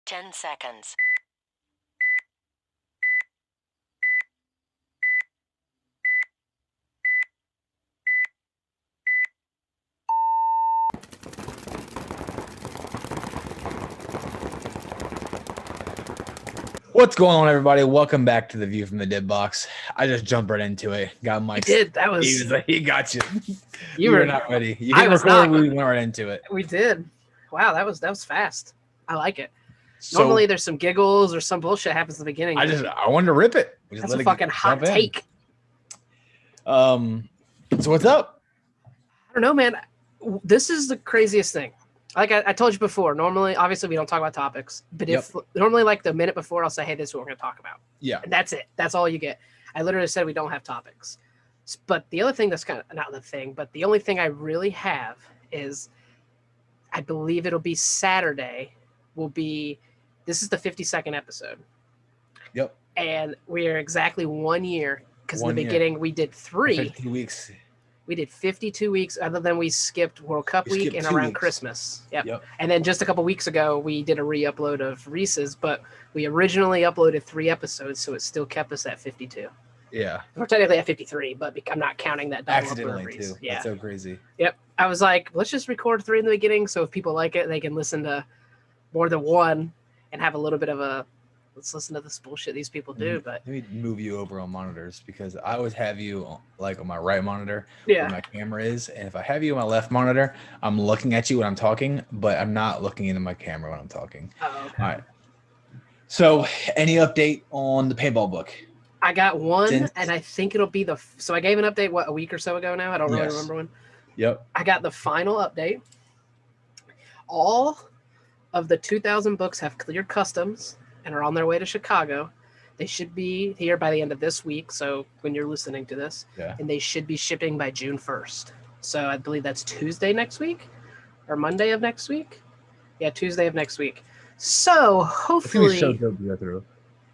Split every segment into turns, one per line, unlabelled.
10 seconds.
What's going on, everybody? Welcome back to the View from the Dead Box. I just jumped right into it. Got Mike.
You did. That was.
He was like, he got you.
You
were
were
not ready. You
I
hit
was
record.
not.
We went right into it.
We did. Wow, that was fast. I like it.
So,
Normally, there's some giggles or some bullshit happens at the beginning.
I wanted to rip it. We just
That's
let
a
it
fucking hot
jump in.
take.
So what's up?
I don't know, man. This is the craziest thing. Like I told you before, normally, obviously, we don't talk about topics. But if normally, like the minute before, I'll say, "Hey, this is what we're going to talk about."
Yeah,
and that's it. That's all you get. I literally said we don't have topics. But the other thing that's kind of not the thing, but the only thing I really have is, I believe it'll be Saturday. This is the 52nd episode.
Yep.
And we're exactly 1 year because in the beginning we did
52 weeks.
We did 52 weeks, other than we skipped World Cup week and around Christmas. Yep. And then just a couple weeks ago, we did a re-upload of Reese's, but we originally uploaded 3 episodes, so it still kept us at 52.
Yeah.
We're technically at 53, but I'm not counting that double
accidentally
upload
too.
Yeah.
That's so crazy.
Yep. I was like, let's just record 3 in the beginning, so if people like it, they can listen to more than one and have a little bit of a, let's listen to this bullshit these people do. But
let me move you over on monitors, because I always have you like on my right monitor
where
my camera is, and if I have you on my left monitor, I'm looking at you when I'm talking, but I'm not looking into my camera when I'm talking.
Oh, okay.
All right. So, any update on the paintball book?
I got one, and I think it'll be so I gave an update, a week or so ago now? I don't really remember when.
Yep.
I got the final update. All of the 2,000 books have cleared customs and are on their way to Chicago. They should be here by the end of this week, so when you're listening to this.
Yeah.
And they should be shipping by June 1st. So I believe that's Tuesday next week or Monday of next week. Yeah, Tuesday of next week. So hopefully...
so dope to go through.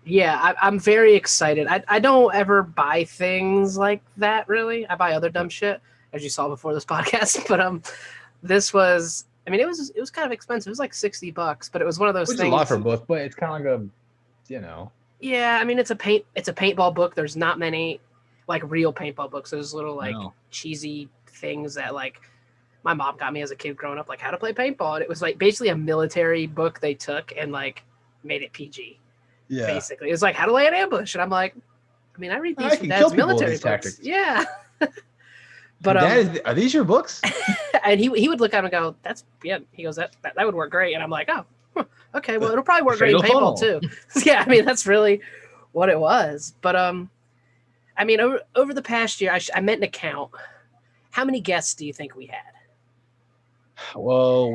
Yeah, I'm very excited. I don't ever buy things like that, really. I buy other dumb shit, as you saw before this podcast. But this was... I mean, it was kind of expensive. It was like $60, but it was one of those things.
It's a lot for a book, but it's kind of like a,
Yeah, I mean, it's a paintball book. There's not many like real paintball books. There's little like cheesy things that like my mom got me as a kid growing up, like how to play paintball. And it was like basically a military book they took and like made it PG. Yeah. Basically, it's like how to lay an ambush, and I'm like, I mean, I read these from Dad's military books. Tactics. Yeah. But
Dad, are these your books?
And he would look at him and go, "That's yeah." He goes, "That would work great." And I'm like, "Oh, okay. Well, it'll probably work great in paintball too." Yeah, I mean, that's really what it was. But I mean, over the past year, I meant to count. How many guests do you think we had?
Well,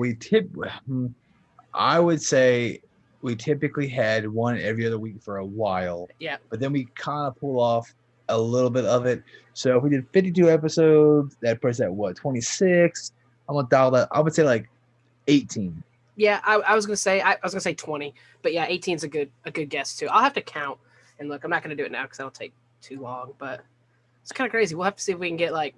I would say we typically had one every other week for a while.
Yeah.
But then we kind of pull off a little bit of it. So if we did 52 episodes, that puts at what, 26? I'm gonna dial that. I would say like 18.
Yeah, I was gonna say 20, but yeah, 18 is a good guess too. I'll have to count and look. I'm not gonna do it now because that'll take too long. But it's kind of crazy. We'll have to see if we can get like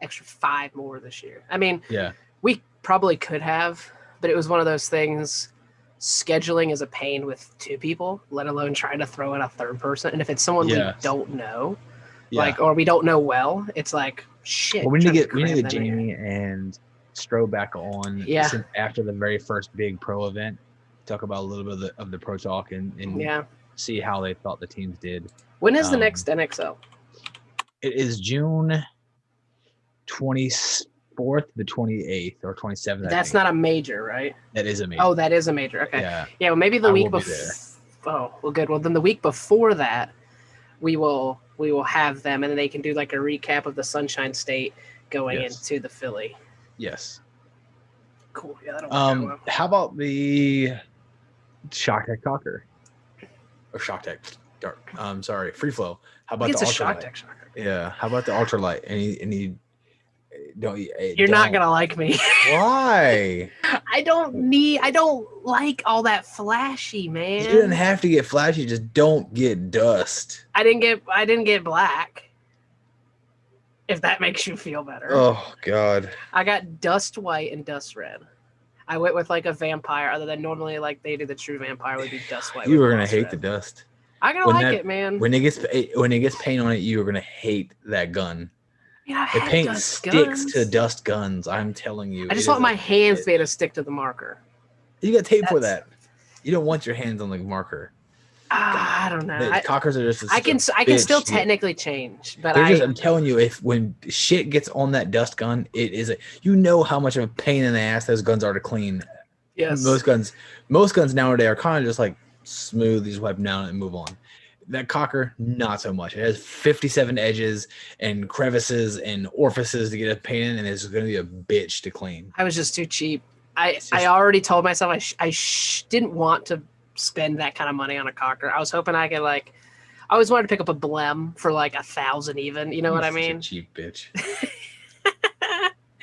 extra 5 more this year. I mean,
yeah,
we probably could have, but it was one of those things. Scheduling is a pain with 2 people, let alone trying to throw in a third person. And if it's someone we don't know, or we don't know well, it's like shit.
Well, we need to get Jamie and Stro back on.
Yeah.
After the very first big pro event, talk about a little bit of the pro talk and see how they thought the teams did.
When is the next NXL?
It is June 24th to the 28th or 27th.
That's not a major, right?
That is a major.
Oh, that is a major. Okay.
Yeah.
Well, maybe the week before. Oh, well, good. Well, then the week before that, we will have them, and then they can do like a recap of the Sunshine State going into the Philly.
Yes.
Cool. Yeah, that'll work well.
How about the Shock Tech Talker? Or Shock Tech Dark. Sorry, Free Flow. How about the
Shock Tech Shocker?
Yeah. How about the Ultralight? Any
You're not gonna like me.
Why?
I don't like all that flashy, man.
You didn't have to get flashy, just don't get dust.
I didn't get black. If that makes you feel better.
Oh God.
I got dust white and dust red. I went with like a vampire, other than normally like they do the true vampire would be dust white.
You
with
were gonna
gloss
hate
red.
the dust.
I gotta like it, man.
When it gets paint on it, you are gonna hate that gun.
I mean, I
The
had
paint
dust
sticks
guns.
to dust guns. I'm telling you.
I just
it
want
is
my
a
hands
bitch.
to be able to stick to the marker.
You got tape for
That's-
that. You don't want your hands on the marker.
I don't know.
The cockers are just.
I can still technically change, but
I'm telling you, when shit gets on that dust gun, it is you know how much of a pain in the ass those guns are to clean.
yes.
Most guns nowadays are kind of just like smooth. You just wipe them down and move on. That cocker, not so much. It has 57 edges and crevices and orifices to get a paint in, and it's going to be a bitch to clean.
I was just too cheap. I already told myself I didn't want to spend that kind of money on a cocker. I was hoping I could I always wanted to pick up a blem for like 1,000 even. You know what I mean?
Such a cheap bitch.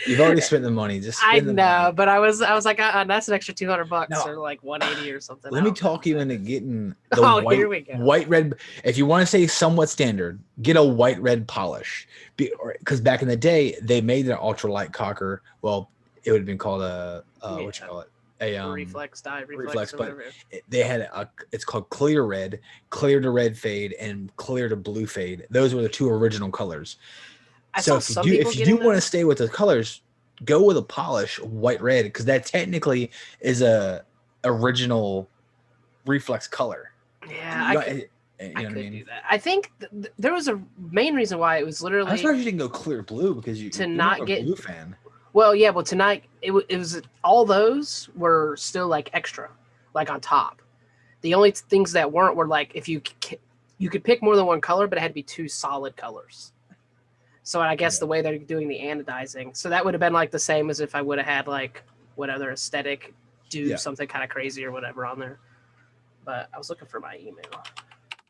You've already spent the money. Just
I
spend the
know,
money.
but I was like, that's an extra $200
No.
or like 180 or something.
Let me talk you into getting the
here we go.
white red. If you want to say somewhat standard, get a white red polish. Because back in the day, they made an ultralight cocker. Well, it would have been called what you call it? A
reflex dye,
reflex,
or
but
whatever.
they had it's called clear to red fade, and clear to blue fade. Those were the two original colors.
I
So
saw
if you do want to stay with the colors, go with a polish white red, because that technically is a original reflex color.
Yeah, I could do that. I think there was a main reason why it was literally.
I'm surprised you didn't go clear blue, because you're not a blue fan.
Well, yeah, well tonight it was all those were still like extra, like on top. The only things that weren't were like if you could pick more than one color, but it had to be two solid colors. So I guess the way they're doing the anodizing, so that would have been like the same as if I would have had like what other aesthetic do something kind of crazy or whatever on there. But I was looking for my email.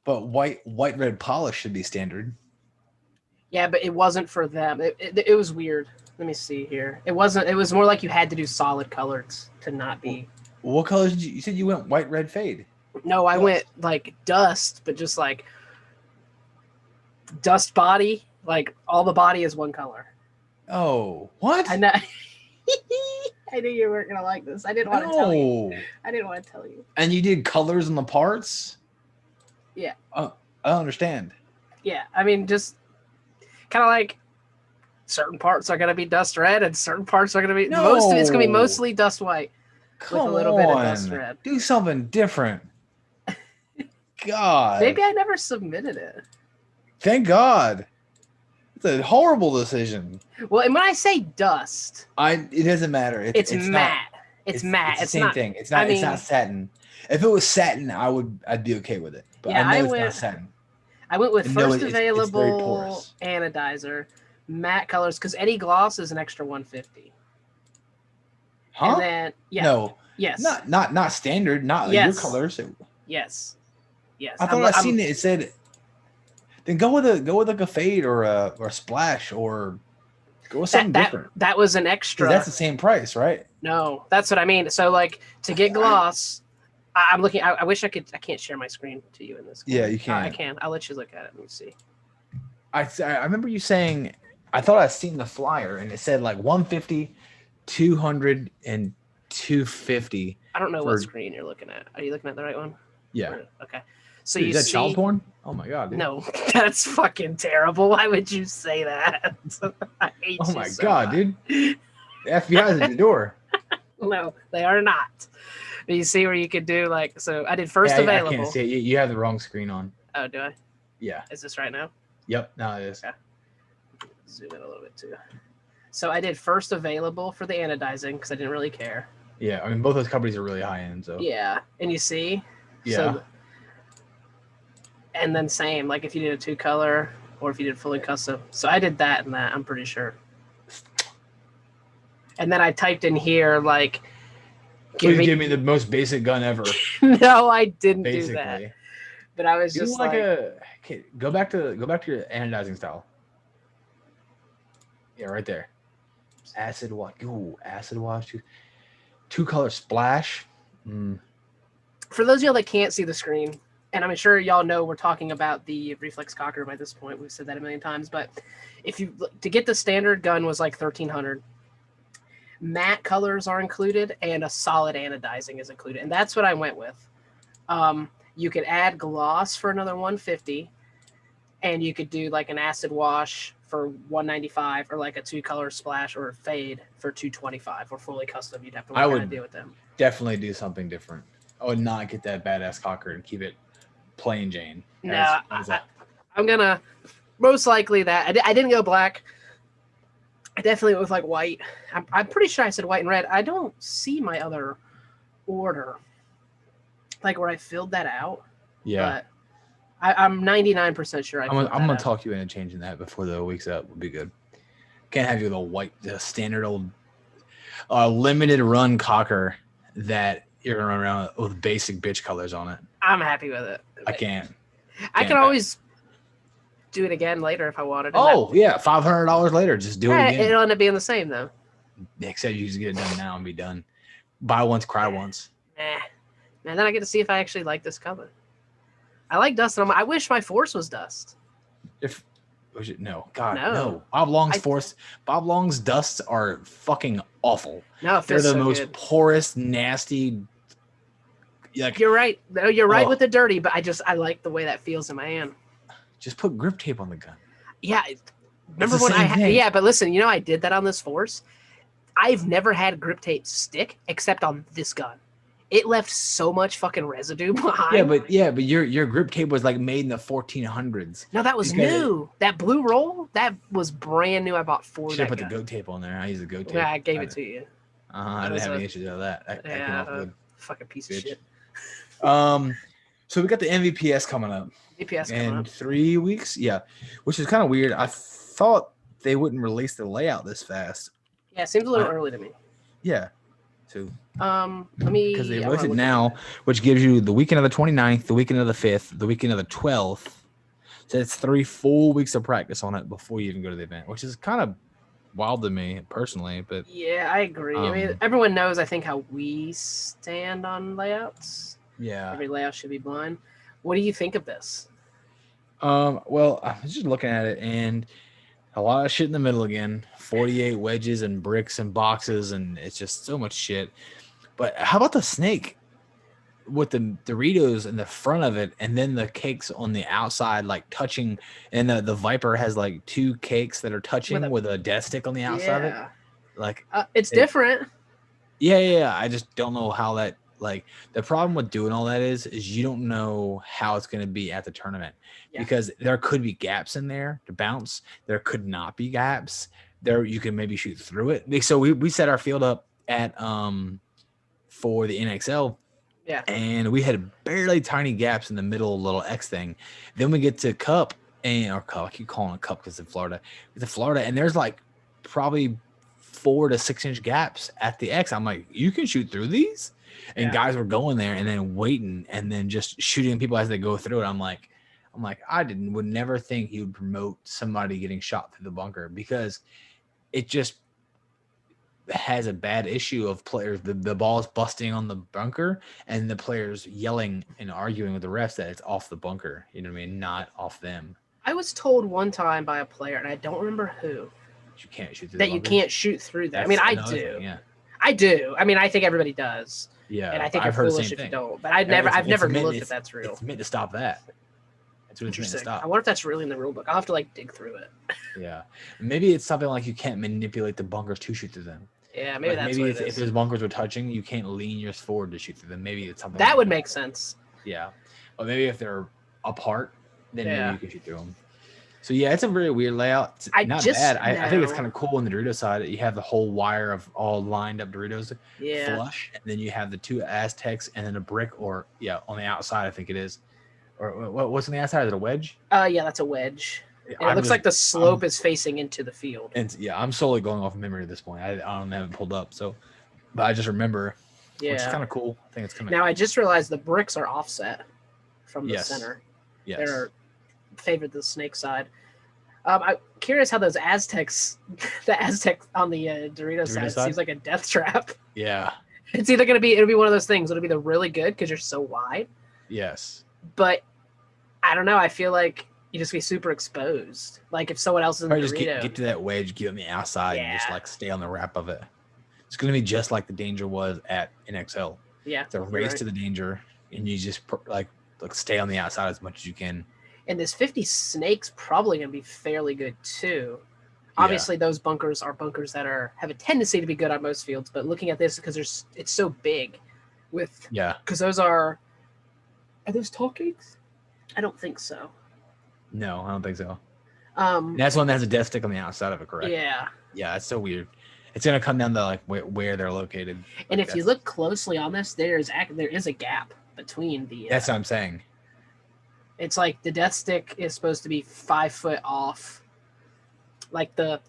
But white red polish should be standard.
Yeah, but it wasn't for them. It was weird. Let me see here. It wasn't. It was more like you had to do solid colors to not be.
What colors did you said you went white red fade?
No, I went like dust, but just like dust body. Like all the body is one color.
Oh, what?
I know. I knew you weren't gonna like this. I didn't want to tell you. I didn't want to tell you.
And you did colors on the parts?
Yeah.
I don't understand.
Yeah, I mean, just kind of like certain parts are gonna be dust red, and certain parts are gonna be it's gonna be mostly dust white with a little bit of dust red.
Do something different. God.
Maybe I never submitted it.
Thank God. It's a horrible decision.
Well, and when I say dust,
it doesn't matter.
It's matte. It's matte.
It's the same thing. It's not. It's not satin. If it was satin, I'd be okay with it. But
yeah,
I know it's not satin.
I went with first
it's
available anodizer, matte colors, because Eddie Gloss is an extra 150.
Huh?
And then
No.
Yes.
Not standard. Not your colors.
Yes. Yes.
I thought I seen it. It said. Then go with like a fade or a splash, or go with something different.
That was an extra.
That's the same price, right?
No, that's what I mean. So like to get gloss, I'm looking. I wish I could. I can't share my screen to you in this.
Yeah, you can.
I can. I'll let you look at it. Let me see.
I remember you saying. I thought I seen the flyer and it said like 150, 200, and 250.
I don't know what screen you're looking at. Are you looking at the right one?
Yeah.
Okay. So
Dude,
you
is that child porn? Oh my God. Dude.
No, that's fucking terrible. Why would you say that? I hate
oh
you
my
so
God,
much.
dude. The FBI's at the door.
No, they are not. But you see where you could do like, so I did first available.
I can't see it. You have the wrong screen on.
Oh, do I?
Yeah.
Is this right now?
Yep. No, it is.
Okay. Zoom in a little bit too. So I did first available for the anodizing because I didn't really care.
Yeah. I mean, both those companies are really high end. So.
Yeah. And you see?
Yeah.
So, and then same, like if you did a 2-color or if you did fully custom. So I did that and that, I'm pretty sure. And then I typed in here, like,
Please give me the most basic gun ever.
No, I didn't
Basically.
do that. But I was just like
okay, go back to your anodizing style. Yeah, right there. Acid wash. Ooh, acid wash. 2-color splash.
For those of y'all that can't see the screen, and I'm sure y'all know we're talking about the reflex cocker by this point. We've said that a million times, but if you to get the standard gun was like $1,300. matte colors are included and a solid anodizing is included, and that's what I went with. You could add gloss for another 150, and you could do like an acid wash for 195, or like a 2-color splash or fade for 225, or fully custom. You'd have to work out a deal with them.
Definitely do something different. I would not get that badass cocker and keep it plain Jane.
No, I'm gonna most likely that I didn't go black. I definitely went with like white. I'm pretty sure I said white and red. I don't see my other order, like where I filled that out.
Yeah,
but I'm 99% sure
I'm gonna talk you into changing that before the week's up. Would be good. Can't have you the white, the standard old limited run cocker that you're gonna run around with basic bitch colors on it.
I'm happy with it.
I can't.
I can always do it again later if I wanted.
Oh yeah, $500 later, just do it again.
It'll end up being the same though.
Except you just get it done now and be done. Buy once, cry once.
Man, then I get to see if I actually like this color. I like dust, and I wish my force was dust.
No. Bob Long's dusts are fucking awful.
No,
they're the
so
most
good.
porous, nasty. Like,
you're right. No, you're right with the dirty, but I like the way that feels in my hand.
Just put grip tape on the gun.
Yeah, remember when yeah, but listen, I did that on this force. I've never had grip tape stick except on this gun. It left so much fucking residue behind.
Yeah, but your grip tape was like made in the 1400s.
No, that was new. That blue roll, that was brand new. I bought for that.
Should have put the goat tape on there. I used the goat tape.
Yeah, I gave it to you.
I didn't have any issues with that.
Fucking piece of shit.
So we got the MVPS coming up. In 3 weeks, yeah, which is kind of weird. I thought they wouldn't release the layout this fast.
Yeah, it seems a little early to me.
Yeah. So
let me,
because they released it now, which gives you the weekend of the 29th, the weekend of the 5th, the weekend of the 12th. So it's 3 full weeks of practice on it before you even go to the event, which is kind of wild to me personally. But
yeah, I agree. I mean, everyone knows, I think, how we stand on layouts.
Yeah,
every layout should be blind. What do you think of this?
Well, I was just looking at it, and a lot of shit in the middle again. 48 wedges and bricks and boxes, and it's just so much shit. But how about the snake with the Doritos in the front of it, and then the cakes on the outside, like touching, and the Viper has like 2 cakes that are touching with a death stick on the outside of it. Like
it's different.
Yeah. I just don't know how that. Like, the problem with doing all that is you don't know how it's going to be at the tournament, because there could be gaps in there to bounce. There could not be gaps there. You can maybe shoot through it. So we set our field up at for the NXL, and we had barely tiny gaps in the middle little X thing. Then we get to cup, I keep calling it cup because in Florida, and there's like probably 4 to 6 inch gaps at the X. I'm like, you can shoot through these. And guys were going there and then waiting and then just shooting people as they go through it. I'm like, would never think he would promote somebody getting shot through the bunker, because it just has a bad issue of players. The ball's busting on the bunker and the players yelling and arguing with the refs that it's off the bunker. You know what I mean? Not off them.
I was told one time by a player, and I don't remember who,
you can't shoot through
that you can't shoot through that. I mean, I do.
Thing,
I do. I mean, I think everybody does.
Yeah,
and I think I've heard foolish if you don't. But I've never looked if that's real.
It's meant to stop that. That's what it's meant to stop.
I wonder if that's really in the rule book. I'll have to dig through it.
Yeah, maybe it's something like you can't manipulate the bunkers to shoot through them.
Yeah, maybe that's what it is.
If those bunkers are touching, you can't lean yours forward to shoot through them. Maybe it's something
that would make sense.
Yeah, or maybe if they're apart, then maybe you can shoot through them. So yeah, it's a very weird layout. It's not bad. I think it's kind of cool on the Dorito side. You have the whole wire of all lined up Doritos flush, and then you have the 2 Aztecs and then a brick, or on the outside I think it is, or what's on the outside? Is it a wedge?
Yeah, that's a wedge. And it looks like the slope is facing into the field.
And I'm solely going off memory at this point. I don't have it pulled up, but I just remember, which is kind of cool. I think it's coming.
Now I just realized the bricks are offset from the center.
Yes.
They're favored the snake side. I'm curious how those Aztecs, the Aztec on the Dorito side seems like a death trap.
Yeah.
It's either it'll be one of those things. It'll be the really good because you're so wide.
Yes.
But I don't know. I feel like you just be super exposed. Like if someone else is in the
just
Dorito.
get to that wedge, get on the outside, and just like stay on the wrap of it. It's going to be just like the danger was at NXL.
Yeah,
It's a race to the danger, and you just like stay on the outside as much as you can.
And this 50 snake's probably going to be fairly good too. Obviously, those bunkers are bunkers that have a tendency to be good on most fields, but looking at this because it's so big, because those are those tall cakes? I don't think so.
No, I don't think so. That's one that has a death stick on the outside of it, correct?
Yeah.
Yeah, it's so weird. It's gonna come down to like where they're located.
And if you look closely on this, there is a gap between the.
That's what I'm saying.
It's like the death stick is supposed to be 5 foot off. Like the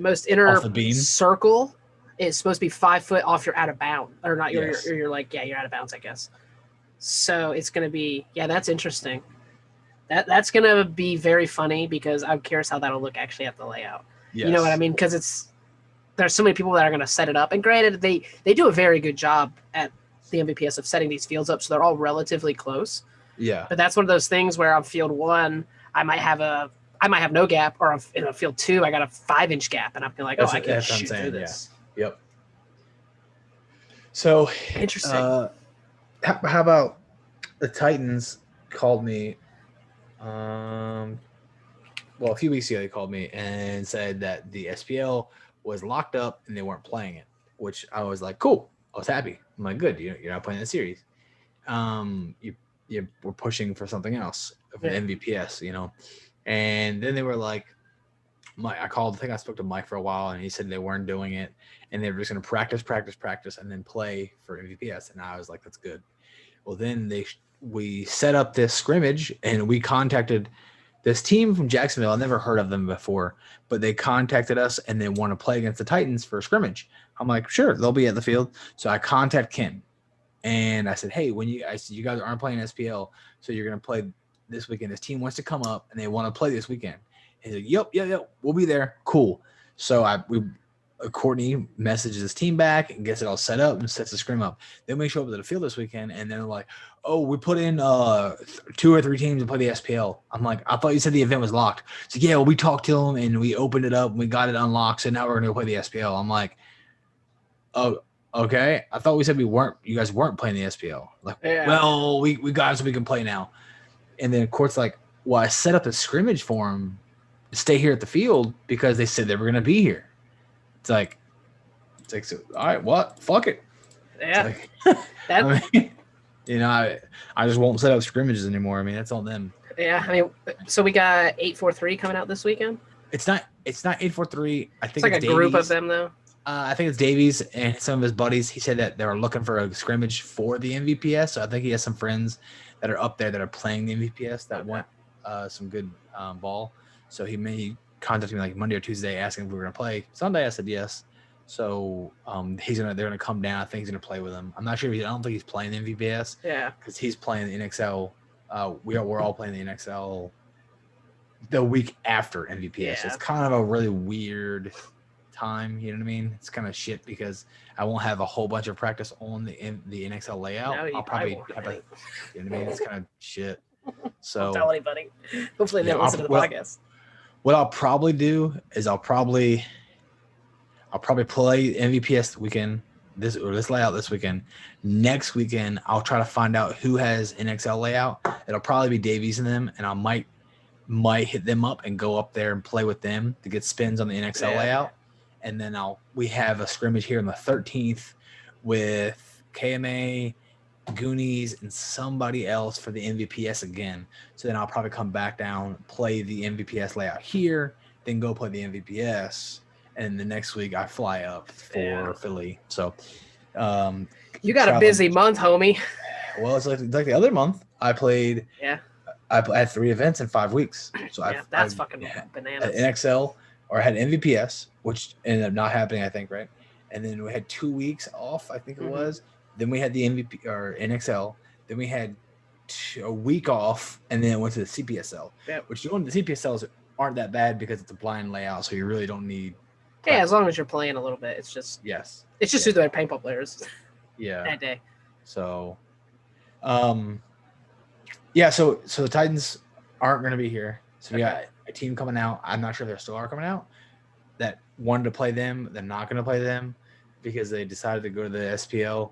most inner circle is supposed to be 5 foot off your out of bounds, or not. You're like you're out of bounds, I guess. So it's gonna be that's interesting. That's gonna be very funny because I'm curious how that'll look actually at the layout. Yes. You know what I mean? Because there's so many people that are gonna set it up, and granted, they do a very good job at the MVPS of setting these fields up, so they're all relatively close.
Yeah.
But that's one of those things where on field 1, I might have no gap, or in field 2, I got a 5-inch gap, and I'm like, I can shoot through this.
Yeah. Yep. So
interesting.
How about the Titans called me? A few weeks ago they called me and said that the SPL was locked up and they weren't playing it, which I was like, cool. I was happy. I'm like, good. You're not playing the series. We're pushing for something else for the MVPS, And then they were like, I spoke to Mike for a while, and he said they weren't doing it, and they were just going to practice, and then play for MVPS. And I was like, that's good. Well, then we set up this scrimmage, and we contacted this team from Jacksonville. I've never heard of them before, but they contacted us, and they want to play against the Titans for a scrimmage. I'm like, sure, they'll be at the field. So I contact Ken, and I said, hey, you guys aren't playing SPL, so you're going to play this weekend. This team wants to come up, and they want to play this weekend. He's like, yep, we'll be there. Cool. So Courtney messages his team back and gets it all set up and sets the scrim up. Then we show up to the field this weekend, and they're like, oh, we put in 2 or 3 teams to play the SPL. I'm like, I thought you said the event was locked. So yeah, we talked to them, and we opened it up, and we got it unlocked, so now we're going to go play the SPL. I'm like, oh, okay. I thought we said you guys weren't playing the SPL. Like, well, we got it so we can play now. And then Court's like, well, I set up a scrimmage for them to stay here at the field because they said they were going to be here. It's like, so, all right, what? Fuck it.
Yeah.
I just won't set up scrimmages anymore. I mean, that's on them.
Yeah. So we got 843 coming out this weekend.
It's not 843. I think
it's like a group of them though.
I think it's Davies and some of his buddies. He said that they were looking for a scrimmage for the MVPS. So I think he has some friends that are up there that are playing the MVPS that want some good ball. So he contacted me like Monday or Tuesday asking if we were going to play. Sunday I said yes. So they're gonna come down. I think he's gonna play with him. I'm not sure. I don't think he's playing the MVPS.
Yeah,
because he's playing the NXL. We're all playing the NXL the week after MVPS. Yeah. So it's kind of a really weird time. You know what I mean? It's kind of shit because I won't have a whole bunch of practice on the NXL layout. I'll probably have a. You know what I mean? It's kind of shit. So
don't tell anybody. Hopefully they don't listen to the podcast.
What I'll probably do is I'll probably play MVPS weekend, this layout this weekend. Next weekend, I'll try to find out who has NXL layout. It'll probably be Davies and them, and I might hit them up and go up there and play with them to get spins on the NXL layout. And then we have a scrimmage here on the 13th with KMA, Goonies, and somebody else for the MVPS again. So then I'll probably come back down, play the MVPS layout here, then go play the MVPS. And the next week I fly up for Philly. So
you got a busy month, homie.
Well, it's like the other month. I played. Yeah. I had 3 events in 5 weeks. So
that's fucking bananas.
NXL, or I had MVPS, which ended up not happening, I think, right? And then we had 2 weeks off, I think it was. Then we had the MVP or NXL. Then we had a week off, and then went to the CPSL. Yeah. Which the CPSLs aren't that bad because it's a blind layout, so you really don't need.
Yeah, as long as you're playing a little bit, it's just It's just who the paintball players.
Yeah.
That day.
So, so the Titans aren't going to be here. So we got a team coming out. I'm not sure if they still are coming out. That wanted to play them. They're not going to play them because they decided to go to the SPL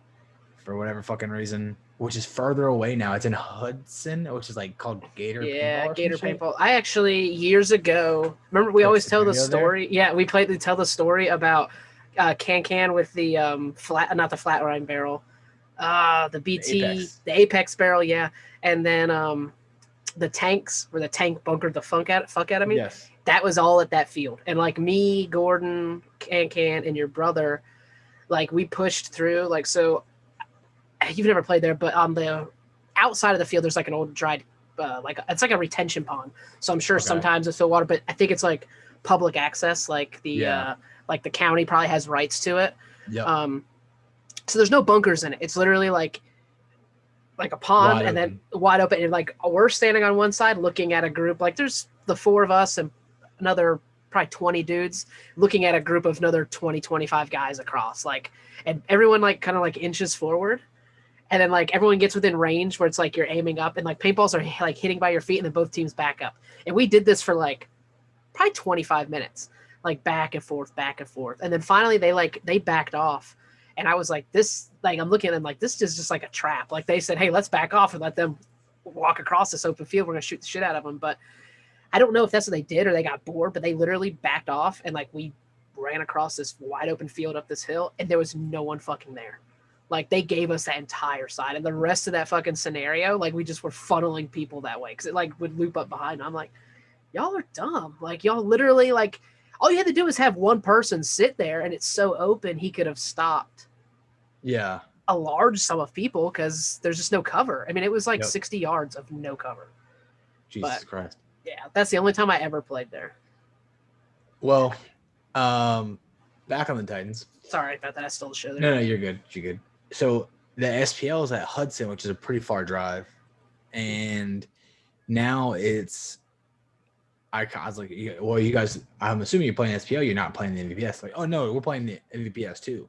for whatever fucking reason, which is further away now. It's in Hudson, which is like called Gator Paintball. Or
Gator
some shit.
Paintball. I actually years ago remember we
Like
always tell the
scenario
story. Yeah, we tell the story about Can with the not the flatline barrel, the BT, the Apex barrel, yeah, and then the tanks where the tank bunkered the fuck out of me.
Yes.
That was all at that field, and like me, Gordon, Can, and your brother, like we pushed through. Like so, you've never played there, but on the outside of the field, there's like an old dried, it's like a retention pond. So I'm sure sometimes it's still water, but I think it's like public access. Like the the county probably has rights to it.
Yeah.
So there's no bunkers in it. It's literally like a pond and then wide open. And like we're standing on one side looking at a group. Like there's the four of us and another probably 20 dudes looking at a group of another 20, 25 guys across. Like, and everyone like kind of like inches forward. And then like everyone gets within range where it's like you're aiming up and like paintballs are like hitting by your feet and then both teams back up. And we did this for like probably 25 minutes, like back and forth. And then finally they backed off. And I was like, this, like, I'm looking at them like, this is just like a trap. Like they said, hey, let's back off and let them walk across this open field. We're going to shoot the shit out of them. But I don't know if that's what they did or they got bored, but they literally backed off and like we ran across this wide open field up this hill and there was no one fucking there. Like they gave us that entire side and the rest of that fucking scenario, like we just were funneling people that way because it like would loop up behind. I'm like, y'all are dumb. Like y'all literally like all you had to do is have one person sit there and it's so open he could have stopped.
Yeah.
A large sum of people because there's just no cover. I mean, it was like 60 yards of no cover.
Jesus Christ.
Yeah, that's the only time I ever played there.
Well, back on the Titans.
Sorry about that. I stole the show there.
No, you're good. You're good. So the SPL is at Hudson, which is a pretty far drive. And now it's, I was like, well, you guys, I'm assuming you're playing SPL. You're not playing the MVPS. Like, oh, no, we're playing the MVPS too.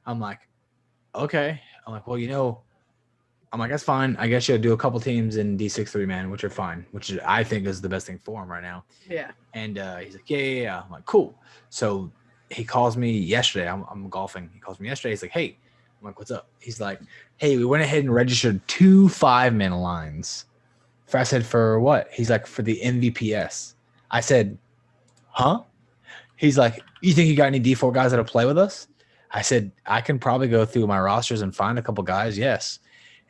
I'm like, okay. I'm like, well, I'm like, that's fine. I guess you'll do a couple teams in D6 3-man, which are fine, which I think is the best thing for him right now.
Yeah.
And he's like, yeah. I'm like, cool. So he calls me yesterday. I'm golfing. He calls me yesterday. He's like, hey. I'm like, what's up? He's like, hey, we went ahead and registered 2 5-man lines. I said, for what? He's like, for the MVPS. I said, huh? He's like, you think you got any D4 guys that'll play with us? I said, I can probably go through my rosters and find a couple guys. Yes.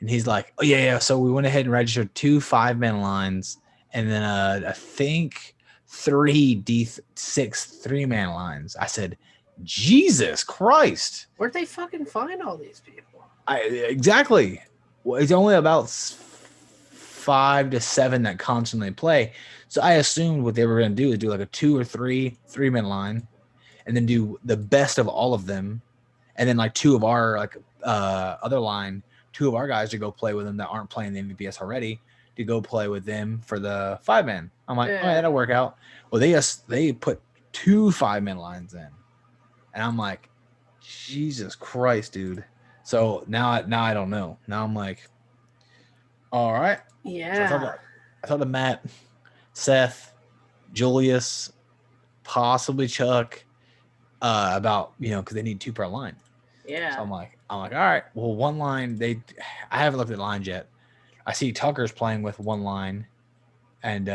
And he's like, oh, yeah. So we went ahead and registered 2 5-man lines and then I think 3 D6 3-man lines. I said, Jesus Christ.
Where'd they fucking find all these people?
Exactly. Well, it's only about 5 to 7 that constantly play. So I assumed what they were going to do is do like a 2 or 3 3-man line and then do the best of all of them. And then like 2 of our like other line, 2 of our guys to go play with them that aren't playing the MVPS already to go play with them for the 5-man. I'm like, oh, yeah, that'll work out. Well, they put 2 5-man lines in. And I'm like, Jesus Christ, dude. So now I don't know. Now I'm like, all right.
Yeah.
So I thought of Matt, Seth, Julius, possibly Chuck, about, because they need 2 per line.
Yeah.
So I'm like, all right. Well, one line, I haven't looked at lines yet. I see Tucker's playing with 1 line. And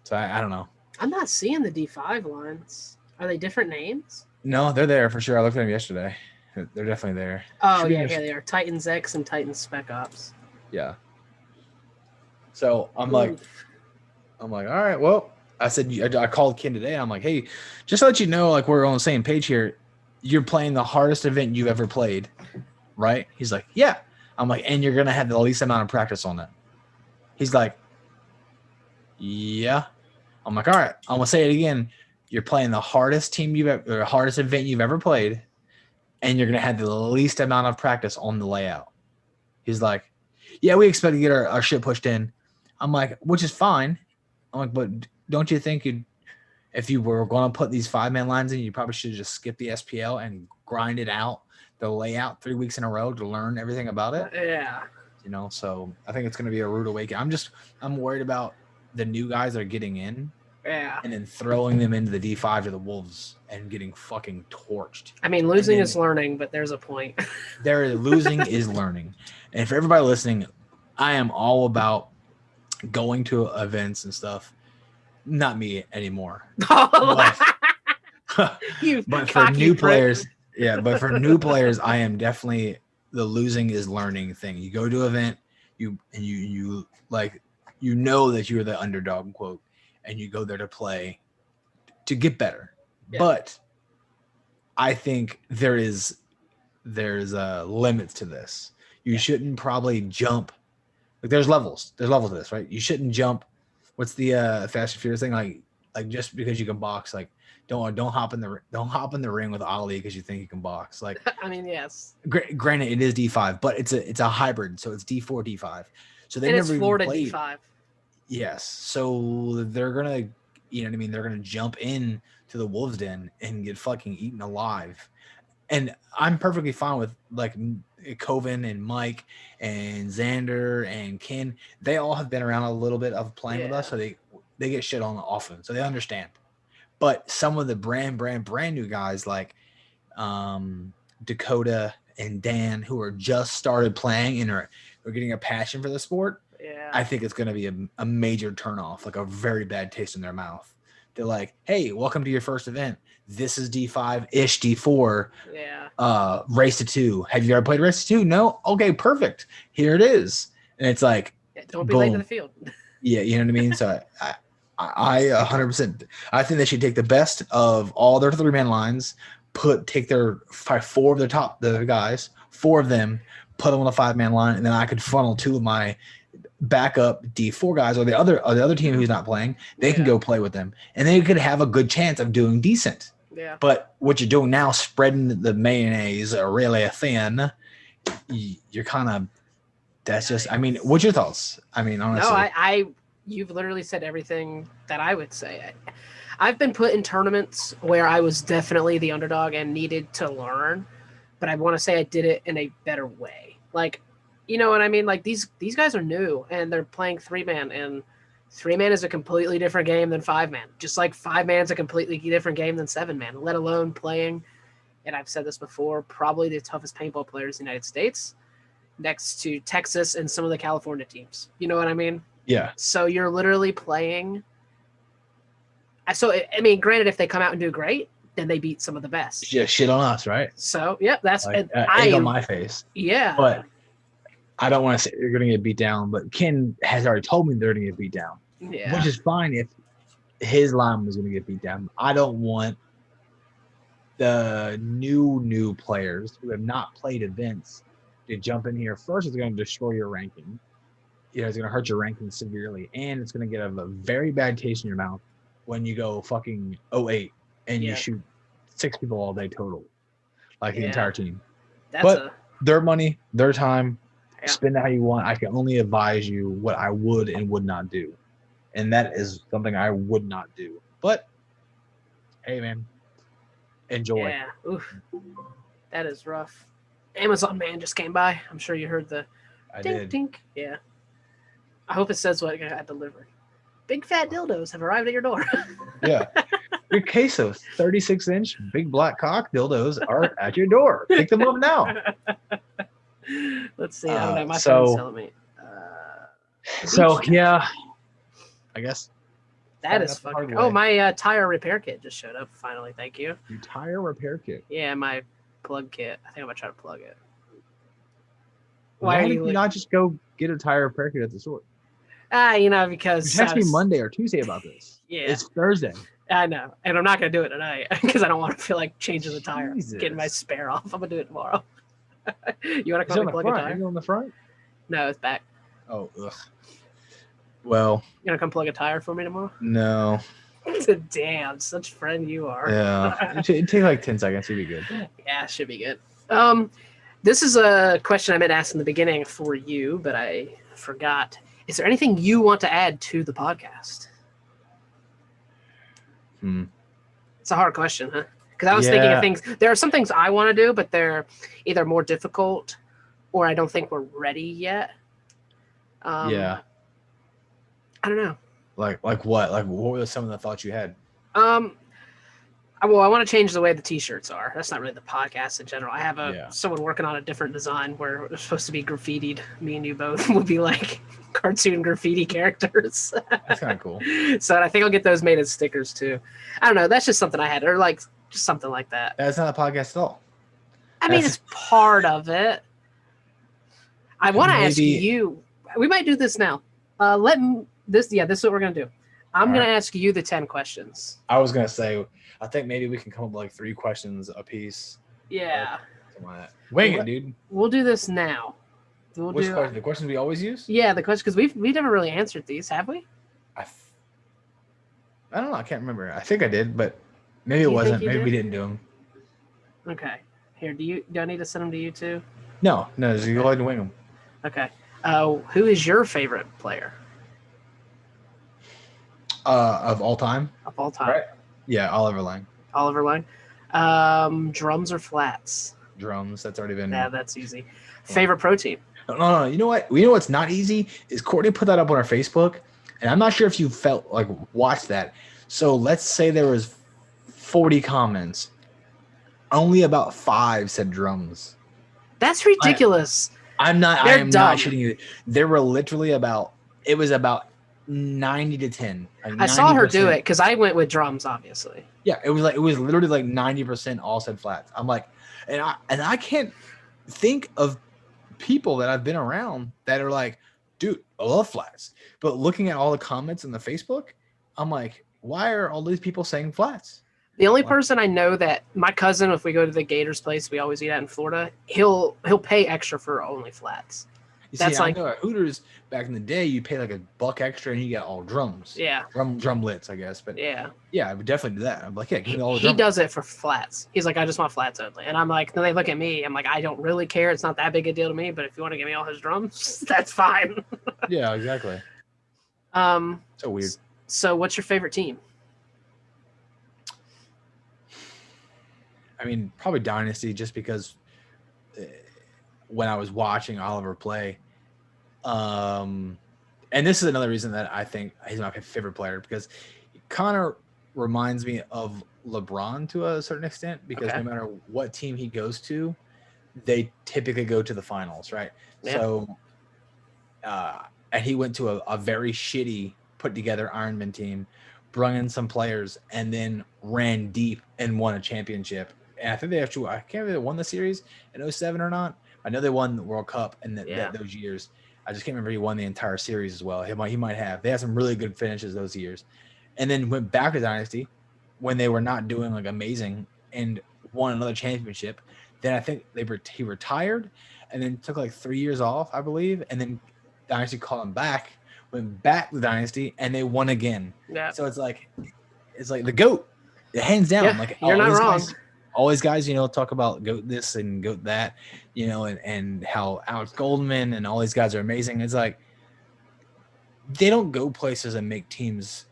so I don't know.
I'm not seeing the D5 lines. Are they different names?
No, they're there for sure. I looked at them yesterday. They're definitely there.
Oh, yeah, here they are. Titans X and Titans Spec Ops.
Yeah. So I'm like, all right, well, I said, I called Ken today. I'm like, hey, just to let you know, like we're on the same page here. You're playing the hardest event you've ever played, right? He's like, yeah. I'm like, and you're going to have the least amount of practice on it. He's like, yeah. I'm like, all right, I'm going to say it again. You're playing the hardest hardest event you've ever played, and you're going to have the least amount of practice on the layout. He's like, yeah, we expect to get our shit pushed in. I'm like, which is fine. I'm like, but don't you think if you were going to put these 5-man lines in, you probably should just skip the SPL and grind it out, the layout 3 weeks in a row to learn everything about it?
Yeah.
So I think it's going to be a rude awakening. I'm worried about the new guys that are getting in.
Yeah.
and then throwing them into the D5 or the Wolves and getting fucking torched.
I mean, losing
then-
is learning, but there's a point.
Losing is learning. And for everybody listening, I am all about going to events and stuff. Not me anymore.
You
But for
cocky
new
prick.
players, but for new players, I am definitely the losing is learning thing. You go to an event, you know that you're the underdog, quote, and you go there to play to get better.
Yeah.
But I think there's limits to this. You shouldn't probably jump. Like there's levels to this, right? You shouldn't jump. What's the Fast and Furious thing? Like just because you can box, like don't hop in the ring with Ali because you think you can box. Like
I mean, yes.
Granted, it is D5, but it's a hybrid, so it's D4 D5. So they
And
never
it's
even
Florida
played.
D5.
Yes, so they're gonna, you know what I mean? They're gonna jump in to the Wolves Den and get fucking eaten alive. And I'm perfectly fine with like Coven and Mike and Xander and Ken. They all have been around a little bit of playing with us, so they get shit on often, so they understand. But some of the brand new guys like Dakota and Dan, who are just started playing and are getting a passion for the sport, I think it's going to be a major turnoff, like a very bad taste in their mouth. They're like, hey, welcome to your first event. This is D5-ish, D4.
Yeah.
Race to 2. Have you ever played Race to 2? No? Okay, perfect. Here it is. And it's like,
don't be late to
boom.
the field.
Yeah, you know what I mean? So I 100%, I think they should take the best of all their 3-man lines, take their 4 of the guys, 4 of them, put them on a 5-man line, and then I could funnel 2 of my backup D4 guys or the other team who's not playing. They can go play with them, and they could have a good chance of doing decent.
Yeah.
But what you're doing now, spreading the mayonnaise really thin, you're kind of. That's just. I mean, what's your thoughts? I mean, honestly.
No, you've literally said everything that I would say. I've been put in tournaments where I was definitely the underdog and needed to learn, but I want to say I did it in a better way. Like, you know what I mean? Like these guys are new and they're playing 3-man, and 3-man is a completely different game than 5-man. Just like 5-man is a completely different game than 7-man, let alone playing. And I've said this before, probably the toughest paintball players in the United States, next to Texas and some of the California teams. You know what I mean?
Yeah.
So you're literally playing. So, I mean, granted, if they come out and do great, then they beat some of the best.
Yeah, shit on us, right?
So, yeah, that's
like, egg on my face.
Yeah.
But I don't want to say you're going to get beat down, but Ken has already told me they're going to get beat down.
Yeah.
Which is fine if his line was going to get beat down. I don't want the new players who have not played events to jump in here. First, it's going to destroy your ranking. You know, it's going to hurt your ranking severely, and it's going to get a very bad taste in your mouth when you go fucking 08 and you shoot 6 people all day total, like the entire team. Their money, their time, spend it how you want. I can only advise you what I would and would not do, and that is something I would not do. But hey, man, enjoy.
Yeah, oof, that is rough. Amazon man just came by. I'm sure you heard the dink, dink. Yeah. I hope it says what I got delivered. Big fat dildos have arrived at your door.
Yeah. Your quesos, 36-inch big black cock dildos are at your door. Pick them up now.
Let's see. I don't know. My phone's telling me.
Yeah. I guess.
That is fucking. Oh, my tire repair kit just showed up finally. Thank you.
Your tire repair kit?
Yeah, my plug kit. I think I'm going to try to plug it.
Why did you not just go get a tire repair kit at the store?
You know, because
you text me Monday or Tuesday about this.
Yeah,
it's Thursday.
I know, and I'm not gonna do it tonight because I don't want to feel like changing the tire, getting my spare off. I'm gonna do it tomorrow. You want to come and plug a tire?
Are you on the front?
No, it's back.
Oh, ugh. Well,
you gonna come plug a tire for me tomorrow?
No.
Damn, such friend you are.
Yeah, it take like 10 seconds. You'll be good.
Yeah, it should be good. This is a question I meant to ask in the beginning for you, but I forgot. Is there anything you want to add to the podcast? It's a hard question, huh? Because I was thinking of things. There are some things I want to do, but they're either more difficult or I don't think we're ready yet. I don't know.
Like what? Like what were some of the thoughts you had?
Well, I want to change the way the T-shirts are. That's not really the podcast in general. I have
Yeah.
someone working on a different design where it's supposed to be graffitied. Me and you both would be like cartoon graffiti characters.
That's kind of cool.
So I think I'll get those made as stickers too. I don't know. That's just something I had, or like just something like that.
That's not a podcast at all.
I mean, it's part of it. I want to ask
Maybe-
you. We might do this now. This is what we're gonna do. I'm gonna ask you the 10 questions.
I was gonna say, I think maybe we can come up with like 3 questions a piece.
Yeah,
Something like that. Wing it, dude.
we'll do this now.
Which question? The questions we always use?
Yeah, the question, because we've never really answered these, have we?
I don't know. I can't remember. I think I did, but maybe
Do
it
you think
wasn't.
you
Maybe
did?
we didn't do them.
Okay. Here, do I need to send them to you too?
No, just go ahead and wing them.
Okay. Who is your favorite player
Of all time?
of all time?
Right. Yeah, Oliver Lang.
Oliver Lang. Drums or flats?
Drums. That's already been.
Yeah, that's easy. Favorite protein?
No. You know what? You know what's not easy is Courtney put that up on our Facebook, and I'm not sure if you watched that. So let's say there was 40 comments. Only about 5 said drums.
That's ridiculous.
I am
They're
not
dumb.
shitting you. There were literally about 90 to 10. Like
I saw her do
90%.
it because I went with drums, obviously.
Yeah, it was literally like 90% all said flats. I'm like, and I can't think of people that I've been around that are like, dude, I love flats. But looking at all the comments in the Facebook, I'm like, why are all these people saying flats?
The only
Wow.
person I know that my cousin, if we go to the Gators place we always eat at in Florida, he'll pay extra for only flats.
You
That's
see,
like-
I know at Hooters back in the day, you pay like $1 extra and you get all drums.
Yeah,
Drumlets, I guess. But
yeah.
yeah, I would definitely do that. I'm like, yeah, give me all the
He
drums.
does it for flats. He's like, I just want flats only. And I'm like, then they look at me. I'm like, I don't really care. It's not that big a deal to me. But if you want to give me all his drums, that's fine.
Yeah, exactly.
So
weird.
So what's your favorite team?
I mean, probably Dynasty, just because when I was watching Oliver play, and this is another reason that I think he's my favorite player, because Connor reminds me of LeBron to a certain extent, because
Okay.
no matter what team he goes to, they typically go to the finals, right?
Yeah.
So, and he went to a very shitty put together Ironman team, brought in some players, and then ran deep and won a championship. And I think they actually, I can't remember if they won the series in 07 or not. I know they won the World Cup in those years. I just can't remember if he won the entire series as well. He might have. They had some really good finishes those years. And then went back to Dynasty when they were not doing like amazing and won another championship. Then I think he retired and then took like 3 years off, I believe. And then Dynasty called him back, went back to Dynasty, and they won again.
Yeah.
So it's like the GOAT. Hands down.
Yeah,
like
you're not
these
wrong.
guys, all these guys, talk about GOAT this and GOAT that, and how Alex Goldman and all these guys are amazing. It's like they don't go places and make teams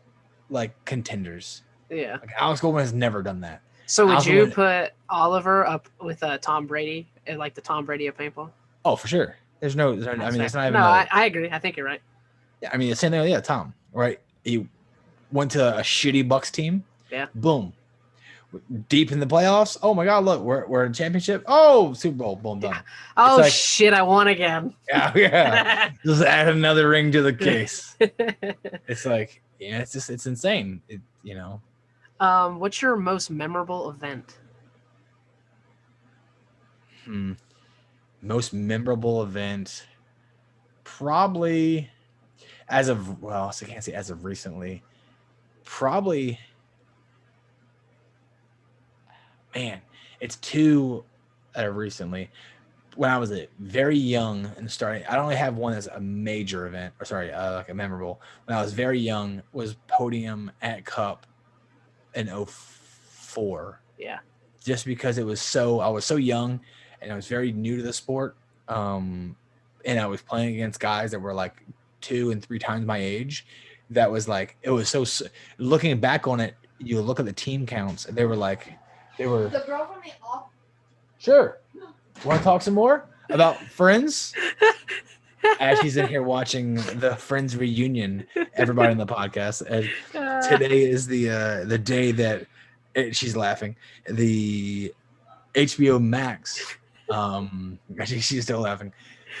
like contenders.
Yeah.
Like Alex Goldman has never done that.
So would
Also
you
would-
put Oliver up with Tom Brady, like the Tom Brady of paintball?
Oh, for sure. I mean, it's not even.
No, I agree. I think you're right.
Yeah, I mean, the same thing. Yeah, Tom. Right. He went to a shitty Bucks team.
Yeah.
Boom. Deep in the playoffs. Oh my God! Look, we're in championship. Oh, Super Bowl. Boom, done.
Oh
like-
shit! I won again.
Yeah. Just add another ring to the case. It's like, yeah, it's insane.
What's your most memorable event?
Most memorable event, probably I can't say as of recently. Probably, man, it's two that are recently. When I was very young and starting, I don't only have one that's a major event, like a memorable. When I was very young, was podium at Cup in 04.
Yeah.
Just because I was so young and I was very new to the sport. And I was playing against guys that were like 2 and 3 times my age. That was like, it was so, looking back on it, you look at the team counts and they were
The girl from the off.
sure. Want to talk some more about friends? as she's in here watching the Friends reunion, everybody in the podcast. And today is the day that she's laughing. The HBO Max. Actually, she's still laughing.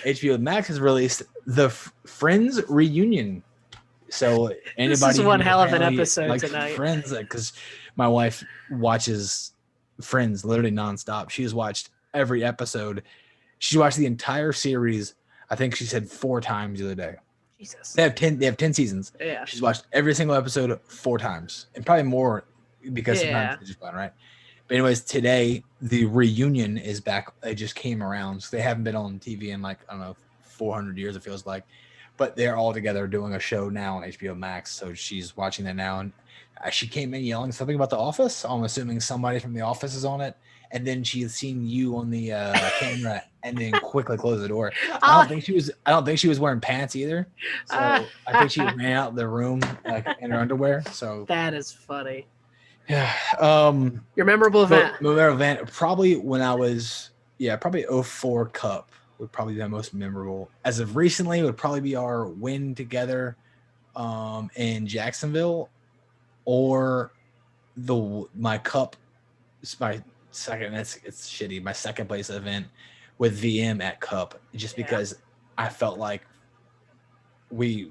HBO Max has released the Friends reunion. So anybody
This is one
who
hell of an
apparently
episode
likes
tonight.
Friends, because my wife watches Friends literally nonstop. She's watched every episode. She watched the entire series. I think she said 4 times the other day.
Jesus.
They have 10 seasons.
Yeah.
She's watched every single episode 4 times, and probably more because
Yeah.
sometimes it's just fun, right? But anyways, today the reunion is back. It just came around. So they haven't been on TV in like, I don't know, 400 years, it feels like. But they're all together doing a show now on HBO Max. So she's watching that now. And she came in yelling something about The Office. I'm assuming somebody from The Office is on it. And then she had seen you on the camera and then quickly closed the door. I don't think she was wearing pants either. So I think she ran out of the room like in her underwear. So
That is funny.
yeah.
Your memorable event.
Memorable event, probably when I was, probably 04 Cup would probably be the most memorable. As of recently, it would probably be our win together in Jacksonville, or my Cup. It's my second. It's shitty. My second place event with VM at Cup, just because I felt like we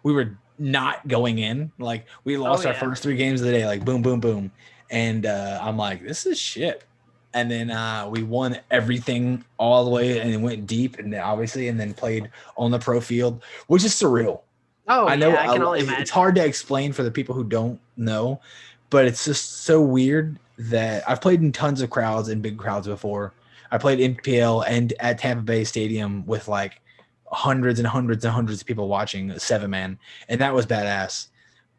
were not going in. Like we lost our first 3 games of the day. Like boom, boom, boom. And I'm like, this is shit. And then we won everything all the way and went deep, and obviously, and then played on the pro field, which is surreal.
Oh,
I know.
I can only imagine.
It's hard to explain for the people who don't know, but it's just so weird that I've played in tons of crowds and big crowds before. I played MPL and at Tampa Bay Stadium with like hundreds and hundreds and hundreds of people watching, a 7-man, and that was badass.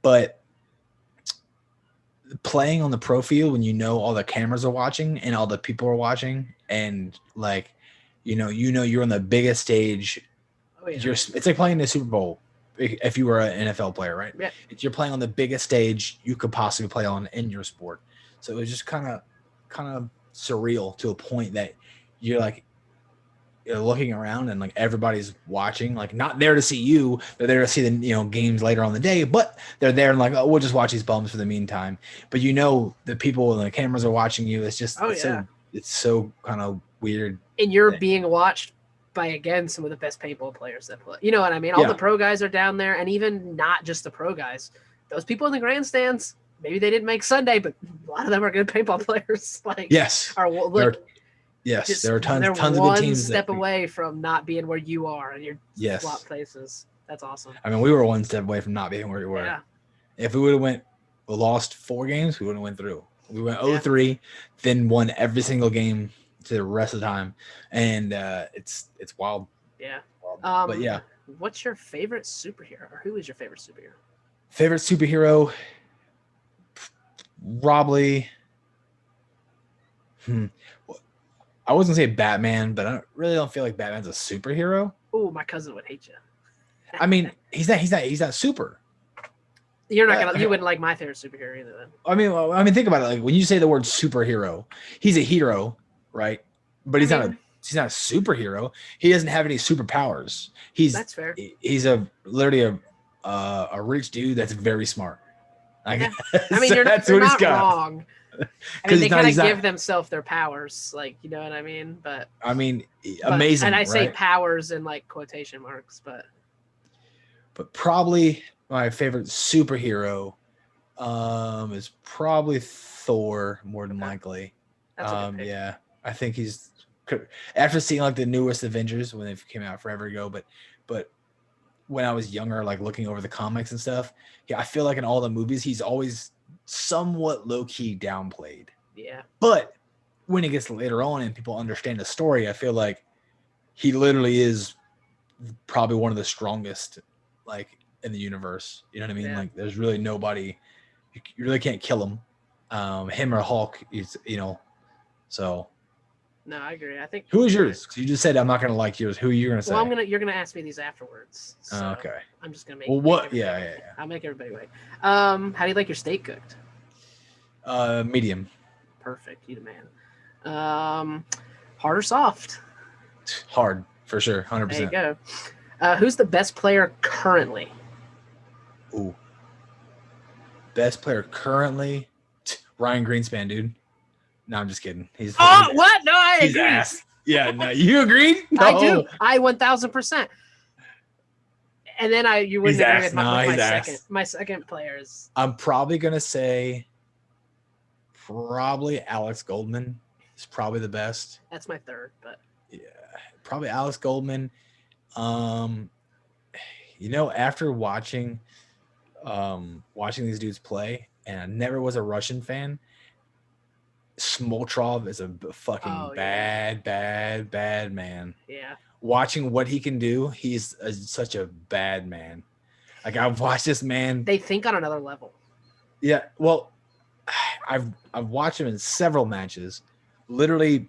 But playing on the pro field when you know all the cameras are watching and all the people are watching, and like you're on the biggest stage.
Oh, yeah.
It's like playing the Super Bowl if you were an NFL player, right?
Yeah.
You're playing on the biggest stage you could possibly play on in your sport. So it was just kind of surreal to a point that you're like, you're looking around and like everybody's watching, like not there to see you, they're there to see the games later on the day, but they're there and like, oh, we'll just watch these bums for the meantime. But the people and the cameras are watching you. It's just it's so kind of weird.
And you're being watched by, again, some of the best paintball players that play. You know what I mean? All the pro guys are down there, and even not just the pro guys. Those people in the grandstands, maybe they didn't make Sunday, but a lot of them are good paintball players. Like
yes,
Yes,
there are tons of good
one
teams.
Step away from not being where you are, and you're swap places. That's awesome.
I mean, we were one step away from not being where we were.
Yeah.
If we would have lost 4 games, we wouldn't have went through. We went 0-3, then won every single game to the rest of the time, and it's wild.
Yeah.
Wild. But yeah,
what's your favorite superhero, or who is your favorite superhero?
Favorite superhero, probably. I was gonna say Batman, but I really don't feel like Batman's a superhero.
Oh, my cousin would hate you.
I mean, he's not super.
You're not gonna. You wouldn't like my favorite superhero either, then.
I mean, think about it. Like when you say the word superhero, he's a hero, right? But he's not a superhero. He doesn't have any superpowers.
That's fair.
He's literally a rich dude that's very smart.
I mean, you're not wrong. I mean, they kind of give themselves their powers, like, you know what I mean? But
I mean, amazing.
And I say powers in like quotation marks, but
probably my favorite superhero is probably Thor, more than likely.
That's a good pick.
Yeah, I think he's, after seeing like the newest Avengers when they came out forever ago, but when I was younger, like looking over the comics and stuff, I feel like in all the movies he's always somewhat low-key downplayed.
Yeah.
But when it gets later on and people understand the story, I feel like he literally is probably one of the strongest like in the universe. You know what I mean? Yeah. Like there's really nobody, you really can't kill him. Him or Hulk is, so. No,
I agree. I think.
Who is yours? You just said I'm not gonna like yours. Who are you gonna say?
Well, you're gonna ask me these afterwards. So
okay.
I'm just gonna make.
Well, what? Yeah.
I'll make everybody wait. How do you like your steak cooked?
Medium.
Perfect. You the man. Hard or soft?
Hard for sure. 100%.
There you go. Who's the best player currently?
Ooh. Best player currently, Ryan Greenspan, dude. No, I'm just kidding. He's
What? No, I
he's
agree.
ass. Yeah, no, you agreed? No.
I do. I 1,000%. And then you wouldn't
He's
agree
ass.
with my,
No,
with my
he's
second.
ass.
My second player is.
I'm probably gonna say probably Alex Goldman is probably the best.
That's my third, but
Yeah, probably Alex Goldman. After watching these dudes play, and I never was a Russian fan. Smoltrov is a fucking bad man.
Yeah.
Watching what he can do, he's such a bad man. Like I've watched this man.
They think on another level.
Yeah, well, I've watched him in several matches. Literally,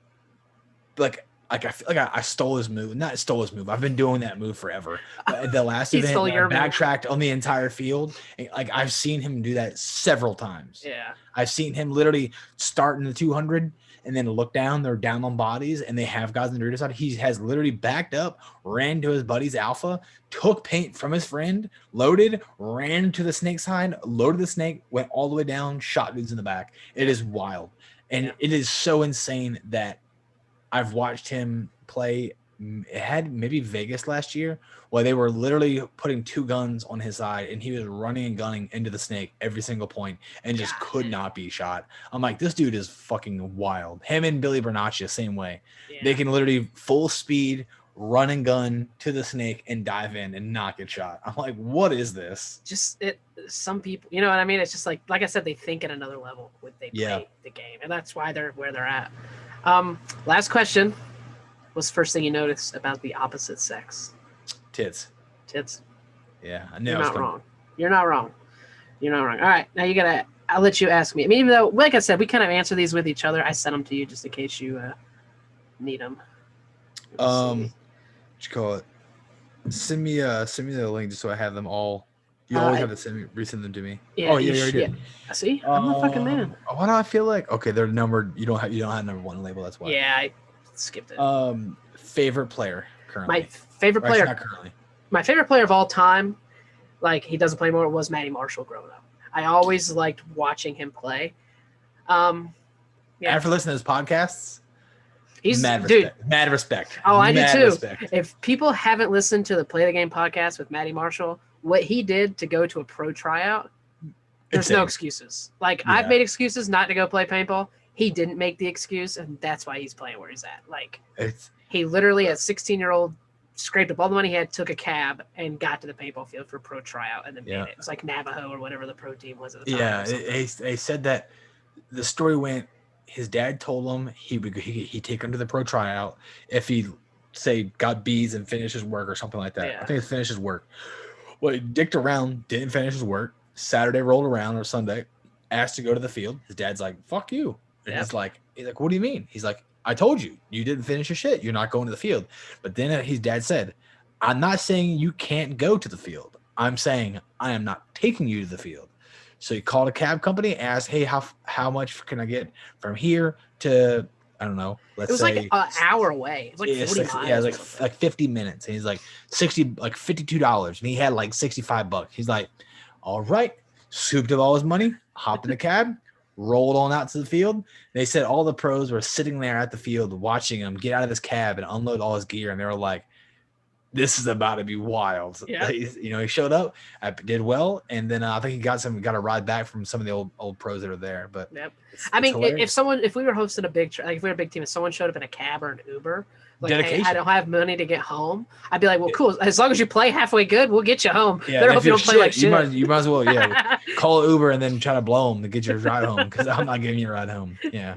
like I feel like I stole his move. Not stole his move. I've been doing that move forever. But at the last event, I backtracked on the entire field. And, like I've seen him do that several times.
Yeah.
I've seen him literally start in the 200 and then look down. They're down on bodies and they have guys on the other side. He has literally backed up, ran to his buddy's alpha, took paint from his friend, loaded, ran to the snake side, loaded the snake, went all the way down, shot dudes in the back. It is wild. And it is so insane that I've watched him play. It had maybe Vegas last year where they were literally putting two guns on his side and he was running and gunning into the snake every single point and just could not be shot. I'm like, this dude is fucking wild. Him and Billy Bernaccia, same way. Yeah. They can literally full speed run and gun to the snake and dive in and not get shot. I'm like, what is this?
Some people, you know what I mean? It's just like I said, they think at another level when they play the game, and that's why they're where they're at. Last question. What's the first thing you notice about the opposite sex?
Tits. Yeah, I know.
You're not wrong. You're not wrong. All right, now I'll let you ask me. I mean, even though, like I said, we kind of answer these with each other. I sent them to you just in case you need them.
What you call it? Send me the link just so I have them all. You always have to resend them to me.
Yeah,
you already did.
Yeah. See, I'm a fucking man.
Why do I feel like they're numbered? You don't have number one label. That's why.
Yeah, I skipped it.
Favorite player currently.
My favorite player.
Not currently.
My favorite player of all time, like he doesn't play more, was Matty Marshall growing up. I always liked watching him play.
After listening to his podcasts,
he's
mad respect.
Oh, I do too.
Respect.
If people haven't listened to the Play the Game podcast with Matty Marshall, what he did to go to a pro tryout, there's no excuses. Like I've made excuses not to go play paintball. He didn't make the excuse, and that's why he's playing where he's at. Like he literally, as a 16-year-old, scraped up all the money he had, took a cab, and got to the paintball field for pro tryout, and then made it. It was like Navajo or whatever the pro team was at the time.
Yeah, they said that the story went. His dad told him he'd take him to the pro tryout if he say got B's and finished his work or something like that. I think he finished his work. Well, he dicked around, didn't finish his work. Saturday rolled around or Sunday, asked to go to the field. His dad's like, "Fuck you." And he's like, "What do you mean?" He's like, "I told you didn't finish your shit. You're not going to the field." But then his dad said, "I'm not saying you can't go to the field. I'm saying I am not taking you to the field." So he called a cab company, asked, "Hey, how much can I get from here to, I don't know, let's say."
It was like an hour away. It was like 40 miles.
Yeah, it was like 50 minutes. And he's like $52. And he had like $65. He's like, all right, scooped up all his money, hopped in the cab, rolled on out to the field. They said all the pros were sitting there at the field watching him get out of this cab and unload all his gear. And they were like, this is about to be wild.
Yeah.
He showed up, did well, and then I think he got a ride back from some of the old pros that are there. But
if we were hosting a big, like if we were a big team, if someone showed up in a cab or an Uber, like, hey, I don't have money to get home, I'd be like, well, cool. As long as you play halfway good, we'll get you home.
Yeah,
if you don't play like shit.
You might as well, call Uber and then try to blow them to get your ride home because I'm not giving you a ride home. Yeah,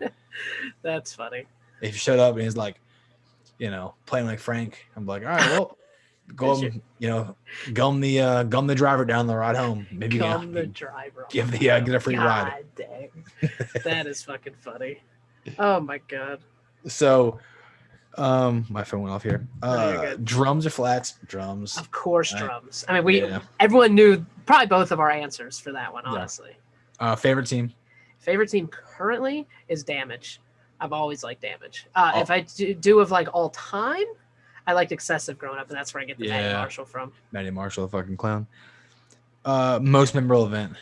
that's funny.
If you showed up and he's like, playing like Frank, I'm like, all right, well. Go, gum the driver down the ride home. Maybe
the driver.
Get a free ride.
Dang. That is fucking funny. Oh my god.
So, my phone went off here. Drums or flats? Drums.
Of course, drums. I mean, everyone knew probably both of our answers for that one. Honestly.
Favorite team?
Favorite team currently is Damage. I've always liked Damage. If I do of like all time, I liked Excessive growing up, and that's where I get the Matty Marshall from.
Matty Marshall, the fucking clown. Most memorable event.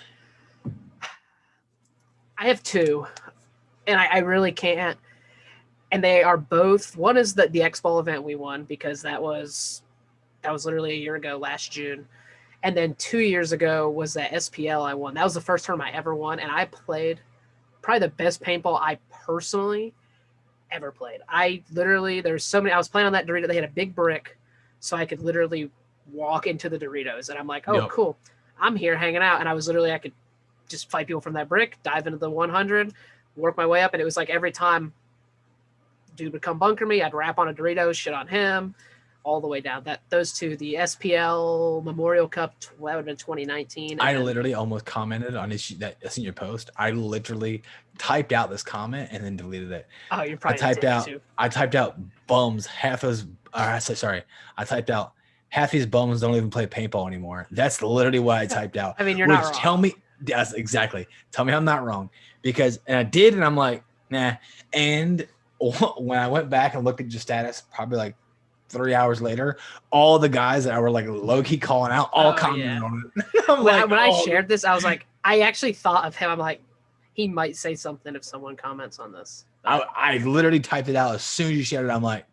I have two, and I really can't. And they are both. One is the X-Ball event we won, because that was literally a year ago, last June. And then 2 years ago was that SPL I won. That was the first tournament I ever won, and I played probably the best paintball I personally ever played. There's so many. I was playing on that Dorito. They had a big brick, so I could literally walk into the Doritos, and I'm like, oh, cool. I'm here hanging out, and I could just fight people from that brick, dive into the 100, work my way up, and it was like every time dude would come bunker me, I'd rap on a Dorito, shit on him, all the way down. Those two, the SPL Memorial Cup, that would have been 2019.
I literally almost commented on that in your post. I literally typed out this comment and then deleted it.
Oh, you're probably
I typed out bums. I typed out half these bums don't even play paintball anymore. That's literally what I typed out.
I mean, you're not wrong.
Tell me, yes, exactly. Tell me I'm not wrong, because and I did, and I'm like, nah. And when I went back and looked at your status, probably like 3 hours later, all the guys that I were like low-key calling out all commented on it.
When I shared this, I was like, I actually thought of him. I'm like, he might say something if someone comments on this.
I literally typed it out as soon as you shared it. I'm like,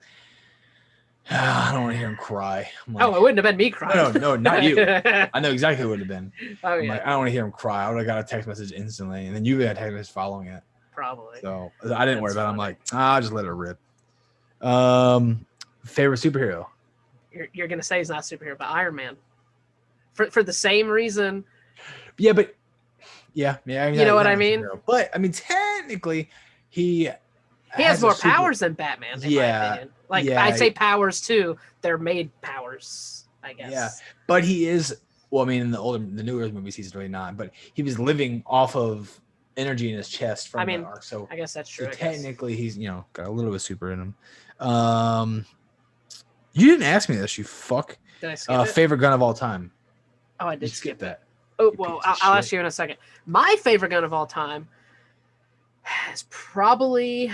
I don't want to hear him cry. Like,
it wouldn't have been me crying.
No, not you. I know exactly what it would have been.
Oh,
yeah. Like, I don't want to hear him cry. I would have got a text message instantly, and then you got a text message following it.
Probably.
So I didn't worry about it. I'm like, I'll just let it rip. Favorite superhero?
You're gonna say he's not a superhero, but Iron Man. For the same reason.
Yeah, but yeah.
You know what I mean?
But I mean, technically, he
has more powers than Batman. In my opinion. Like I'd say powers too. They're made powers, I guess.
Yeah, but he is. Well, I mean, in the newer movies, he's really not. But he was living off of energy in his chest from the arc. So
I guess that's true.
So technically, he's got a little bit of super in him. You didn't ask me this, you fuck.
Did I skip it?
Favorite gun of all time.
Oh, I did skip
that.
Oh, well, I'll ask you in a second. My favorite gun of all time is probably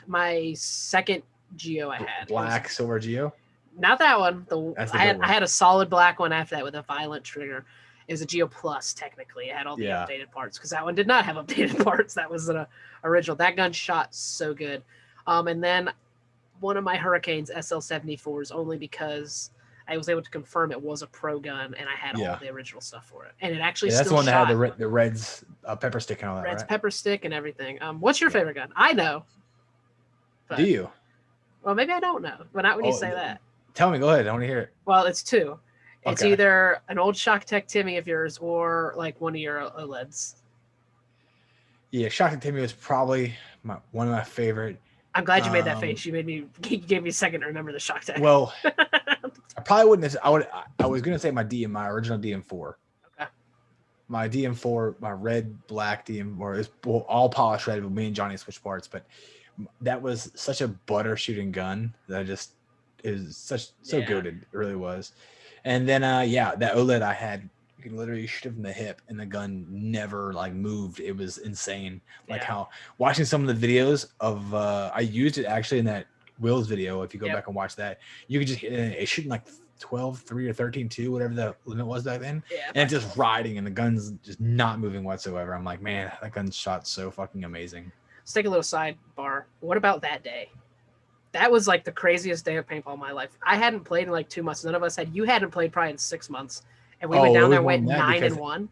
my second Geo I had.
Black Silver Geo?
Not that one. I had a solid black one after that with a violent trigger. It was a Geo Plus, technically. It had all the updated parts, because that one did not have updated parts. That was an original. That gun shot so good. And then one of my Hurricanes SL74s, only because I was able to confirm it was a pro gun, and I had all the original stuff for it. And it actually
that's the one that had the Red's pepper stick and all that,
Red's
right?
pepper stick and everything. What's your favorite gun? I know.
Do you?
Well, maybe I don't know, but not when you say that.
Tell me. Go ahead. I want to hear it.
Well, it's two. It's either an old Shock Tech Timmy of yours or like one of your OLEDs.
Yeah, Shock Tech Timmy was probably one of my favorite.
I'm glad you made that face. You gave me a second to remember the Shock Tech.
Well, I probably wouldn't have. I was gonna say my original DM4.
Okay.
My DM4, my red black DM4 is all polished red with me and Johnny switch parts, but that was such a butter shooting gun that so goated. It really was. And then that OLED I had, you can literally shoot it from the hip and the gun never like moved. It was insane. Like how watching some of the videos of I used it actually in that Will's video. If you go back and watch that, you could just it's shooting like 12.3 or 13.2, whatever the limit was back then. Yeah, and it's just riding and the gun's just not moving whatsoever. I'm like, man, that gun shot so fucking amazing.
Let's take a little sidebar. What about that day? That was like the craziest day of paintball in my life. I hadn't played in like 2 months. None of us had. You hadn't played probably in 6 months. And we went down there and went 9-1.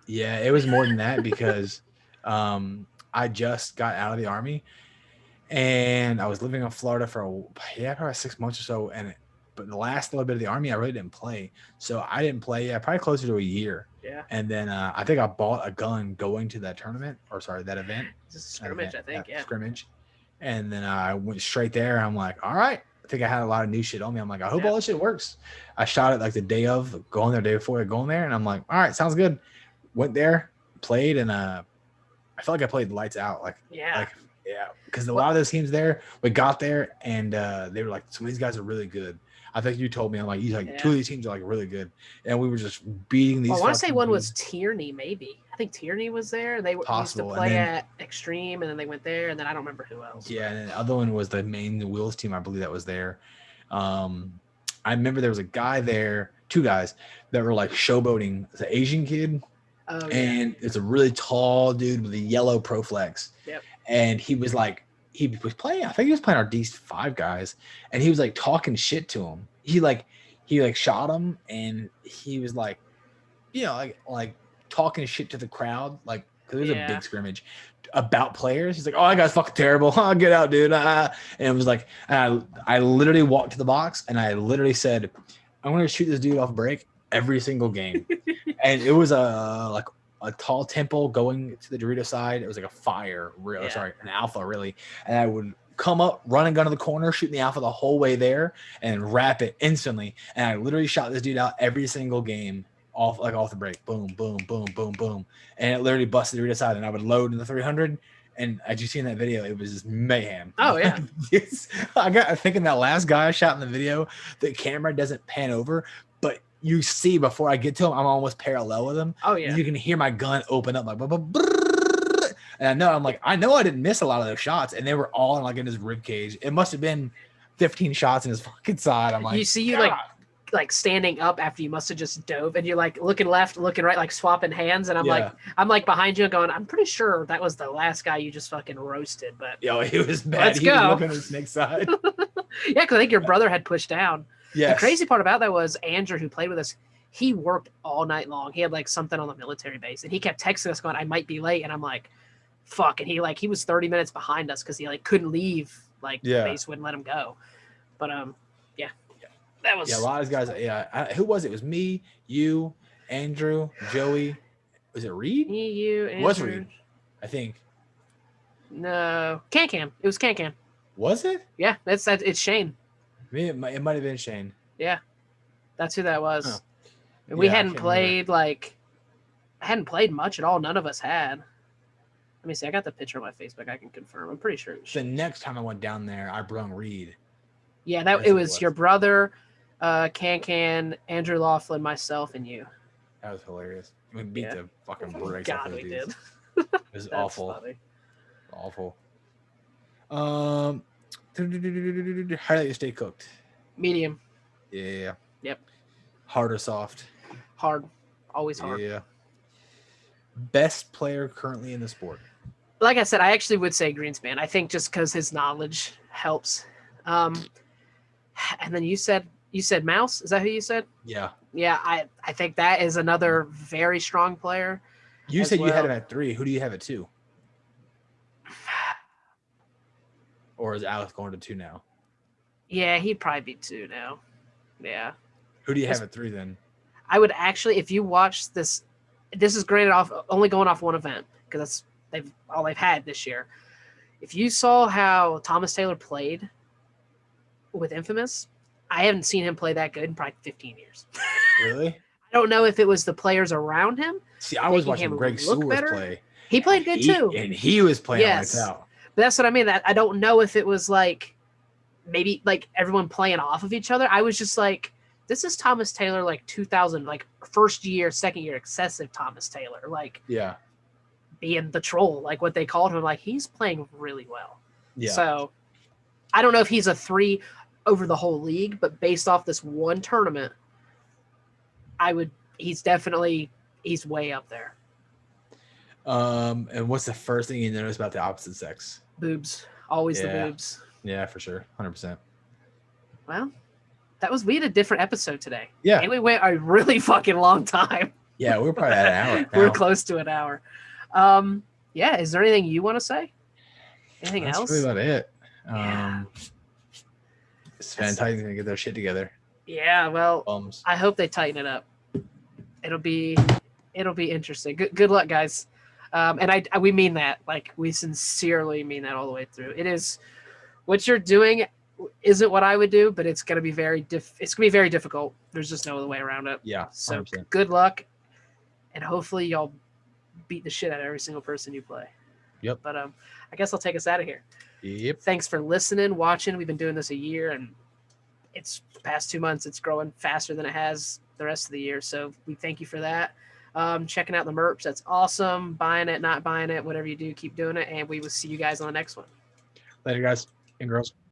Yeah, it was more than that because I just got out of the Army and I was living in Florida for probably 6 months or so. But the last little bit of the Army, I really didn't play. So I didn't play probably closer to a year.
Yeah.
And then I think I bought a gun going to that tournament, that event.
It's a scrimmage, I think.
Scrimmage. And then I went straight there. I'm like, all right. I think I had a lot of new shit on me. I'm like, I hope all this shit works. I shot it like the day of, going there, day before, going there. And I'm like, all right, sounds good. Went there, played, and I felt like I played lights out. Because a lot of those teams there, we got there, and they were like, some of these guys are really good. I think you told me, I'm like, two of these teams are like really good. And we were just beating these.
I want to say one was Tierney, maybe. I think Tierney was there. They used to play at Extreme, and then they went there, and then I don't remember who else.
Yeah, and the other one was the main Wheels team, I believe that was there. I remember there was a guy there, 2 guys that were like showboating. It's an Asian kid,
Oh, yeah.
and it's a really tall dude with a yellow Proflex.
Yep.
And he was like, he was playing. I think he was playing our D5 guys, and he was like talking shit to him. He shot him, and he was like, like talking shit to the crowd, like because it was a big scrimmage about players. He's like, "Oh, that guy's fucking terrible. I'll get out, dude." And it was like, I literally walked to the box and I literally said, "I'm gonna shoot this dude off break every single game." And it was a tall temple going to the Dorito side. It was like a fire, an alpha, really. And I would come up, run and gun to the corner, shooting the alpha the whole way there, and wrap it instantly. And I literally shot this dude out every single game. Off the break, boom, boom, boom, boom, boom, and it literally busted the Dorito side. And I would load in the 300, and as you see in that video, it was just mayhem.
Oh yeah,
I got thinking that last guy I shot in the video, the camera doesn't pan over, but you see before I get to him, I'm almost parallel with him.
Oh yeah,
you can hear my gun open up like, and I know I didn't miss a lot of those shots, and they were all like in his rib cage. It must have been 15 shots in his fucking side. I'm like,
you see, you like standing up after you must have just dove, and you're like looking left, looking right, like swapping hands, and I'm like behind you going, I'm pretty sure that was the last guy you just fucking roasted, but
he was bad.
Let's go.
Was looking at the snake side.
Yeah, because I think your brother had pushed down.
Yeah.
The crazy part about that was Andrew, who played with us, he worked all night long. He had like something on the military base, and he kept texting us going, I might be late, and I'm like, fuck, and he was 30 minutes behind us because he like couldn't leave, the base wouldn't let him go. But that was
a lot of guys. Who was it? It was me, you, Andrew, Joey. Was it Reed?
Me, you, Andrew.
It was Reed, I think.
No, Can. It was Can.
Was it?
Yeah, it's Shane.
It might have been Shane.
Yeah, that's who that was.
Huh.
And we hadn't played hadn't played much at all. None of us had. Let me see. I got the picture on my Facebook. I can confirm. I'm pretty sure.
The next time I went down there, I brung Reed.
Yeah, it was your brother, Can, Andrew Laughlin, myself, and you.
That was hilarious. We beat the fucking brakes off those
we
dudes.
did.
It was awful.
Funny.
Awful. How do you stay cooked?
Medium.
Yeah.
Yep.
Hard or soft?
Hard. Always hard.
Yeah. Best player currently in the sport?
Like I said, I actually would say Greenspan. I think just because his knowledge helps. And then you said Mouse. Is that who you said?
Yeah.
Yeah, I think that is another very strong player.
You said you had him at 3. Who do you have at 2? Or is Alex going to 2 now?
Yeah, he'd probably be 2 now. Yeah.
Who do you have at 3 then?
I would actually, if you watch this is granted only going off one event because that's all they've had this year. If you saw how Thomas Taylor played with Infamous, I haven't seen him play that good in probably 15 years.
Really?
I don't know if it was the players around him.
See, I was watching Greg Sewell's play.
He played good too.
And he was playing lights out.
But that's what I mean. I don't know if it was like maybe like everyone playing off of each other. I was just like, this is Thomas Taylor, like 2000, like first year, second year, excessive Thomas Taylor, like being the troll, like what they called him. Like he's playing really well. Yeah. So I don't know if he's a 3 over the whole league, but based off this one tournament, he's way up there.
And what's the first thing you notice about the opposite sex?
Boobs. Always the boobs.
Yeah, for sure. 100%.
Well, we had a different episode today.
Yeah.
And we went a really fucking long time.
Yeah, we're probably at an hour now.
We're close to an hour. Yeah, is there anything you want to say? Anything else?
That's really about it. Sven Titan's gonna get their shit together.
Yeah, well,
Bums.
I hope they tighten it up. It'll be interesting. Good luck, guys. And we mean that. Like, we sincerely mean that all the way through. It is what you're doing isn't what I would do, but it's gonna be very difficult. There's just no other way around it.
Yeah. 100%.
So good luck, and hopefully y'all beat the shit out of every single person you play.
Yep.
But I guess I'll take us out of here.
Yep.
Thanks for listening, watching. We've been doing this a year, and it's past 2 months. It's growing faster than it has the rest of the year. So we thank you for that. Checking out the merch. That's awesome. Buying it, not buying it, whatever you do, keep doing it. And we will see you guys on the next one.
Later, guys and girls.